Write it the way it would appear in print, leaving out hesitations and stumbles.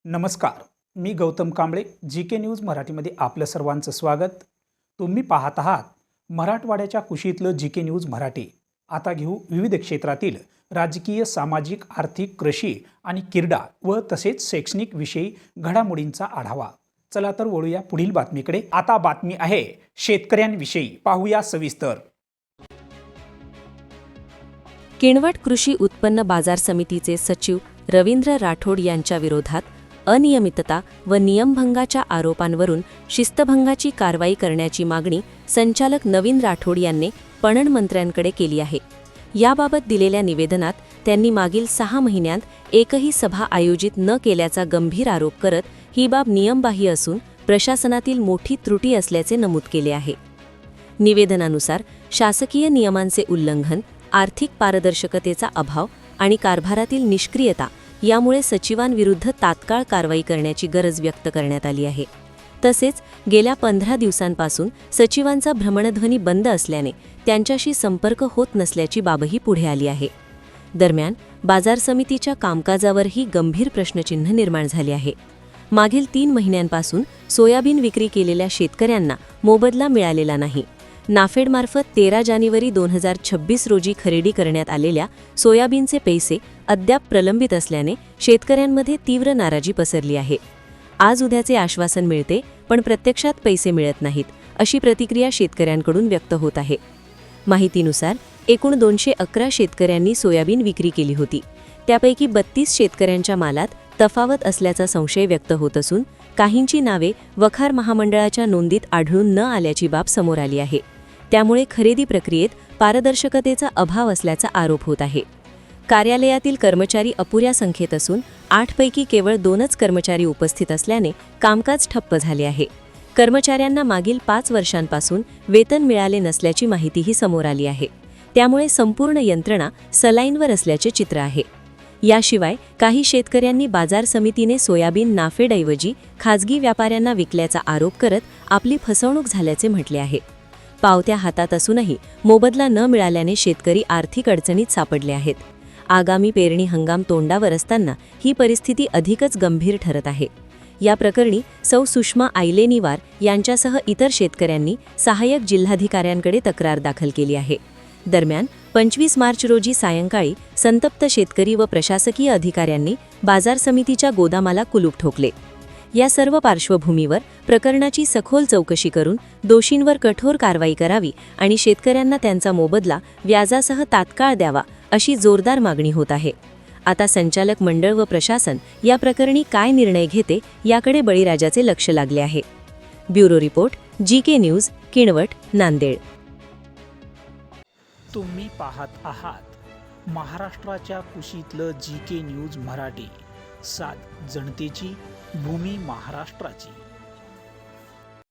नमस्कार, मी Gautam Kamble. GK. News मराठीमध्ये आपलं सर्वांचं स्वागत. तुम्ही पाहत आहात मराठवाड्याच्या कुशीतलं जी.के. न्यूज मराठी. आता घेऊ विविध क्षेत्रातील राजकीय, सामाजिक, आर्थिक, कृषी आणि क्रीडा व तसेच शैक्षणिक विषयी घडामोडींचा आढावा. चला तर वळूया पुढील बातमीकडे. आता बातमी आहे शेतकऱ्यांविषयी. पाहूया सविस्तर. किनवट कृषी उत्पन्न बाजार समितीचे सचिव रवींद्र राठोड यांच्या विरोधात अनियमितता व नियमभंगाच्या आरोपांवरून शिस्तभंगाची कारवाई करण्याची मागणी संचालक नवीन राठोड यांनी पणन मंत्र्यांकडे केली आहे. याबाबत दिलेल्या निवेदनात त्यांनी मागील 6 महिन्यांत एकही सभा आयोजित न केल्याचा गंभीर आरोप करत ही बाब नियमबाह्य असून प्रशासनातील मोठी त्रुटी असल्याचे नमूद केले आहे. निवेदनानुसार शासकीय नियमांचे उल्लंघन, आर्थिक पारदर्शकतेचा अभाव आणि कारभारातील निष्क्रियता यामुळे सचिवांविरुद्ध तात्काळ कारवाई करण्याची गरज व्यक्त करण्यात आली आहे. तसेच गेल्या 15 दिवसांपासून सचिवांचा भ्रमणध्वनी बंद असल्याने त्यांच्याशी संपर्क होत नसल्याची बाबही पुढे आली आहे. दरम्यान बाजार समितीच्या कामकाजावरही गंभीर प्रश्नचिन्ह निर्माण झाले आहे. मागील 3 महिन्यांपासून सोयाबीन विक्री केलेल्या शेतकऱ्यांना मोबदला मिळालेला नाही. नाफेडमार्फत 13 जानेवारी 2026 रोजी खरेदी करण्यात आलेल्या सोयाबीनचे पैसे अद्याप प्रलंबित असल्याने शेतकऱ्यांमध्ये तीव्र नाराजी पसरली आहे. आज उद्याचे आश्वासन मिळते, पण प्रत्यक्षात पैसे मिळत नाहीत, अशी प्रतिक्रिया शेतकऱ्यांकडून व्यक्त होत आहे. माहितीनुसार एकूण 211 शेतकऱ्यांनी सोयाबीन विक्री केली होती. त्यापैकी 32 शेतकऱ्यांच्या मालात तफावत असल्याचा संशय व्यक्त होत असून काहींची नावे वखार महामंडळाच्या नोंदीत आढळून न आल्याची बाब समोर आली आहे. त्यामुळे खरेदी प्रक्रियेत पारदर्शकतेचा अभाव असल्याचा आरोप होत आहे. कार्यालयातील कर्मचारी अपुऱ्या संख्येत असून 8 पैकी केवळ 2च कर्मचारी उपस्थित असल्याने कामकाज ठप्प झाले आहे. कर्मचाऱ्यांना मागील 5 वर्षांपासून वेतन मिळाले नसल्याची माहितीही समोर आली आहे. त्यामुळे संपूर्ण यंत्रणा सलाईनवर असल्याचे चित्र आहे. याशिवाय काही शेतकऱ्यांनी बाजार समितीने सोयाबीन नाफेडऐवजी खाजगी व्यापाऱ्यांना विकल्याचा आरोप करत आपली फसवणूक झाल्याचे म्हटले आहे. पावत्या हातात असूनही मोबदला न मिळाल्याने शेतकरी आर्थिक अडचणीत सापडले आहेत. आगामी पेरणी हंगाम तोंडावर असताना ही परिस्थिती अधिकच गंभीर ठरत आहे. या प्रकरणी सौ सुषमा आयलेनिवार यांच्यासह इतर शेतकऱ्यांनी सहाय्यक जिल्हाधिकाऱ्यांकडे तक्रार दाखल केली आहे. दरम्यान 25 मार्च रोजी सायंकाळी संतप्त शेतकरी व प्रशासकीय अधिकाऱ्यांनी बाजार समितीच्या गोदामाला कुलूप ठोकले. या सर्व पार्श्वभूमीवर प्रकरणाची सखोल चौकशी करून दोषींवर कठोर कारवाई करावी आणि शेतकऱ्यांना त्यांचा मोबदला व्याजासह तात्काळ द्यावा, अशी जोरदार मागणी होत आहे. आता संचालक मंडळ व प्रशासन या प्रकरणी काय निर्णय घेते याकडे बळीराजाचे लक्ष लागले आहे. Bureau report, GK. News, Kinwat, Nanded. तुम्ही पाहत आहात महाराष्ट्राच्या कुशीतलं जी.के. न्यूज मराठी. सात जनतेची, भूमी महाराष्ट्राची.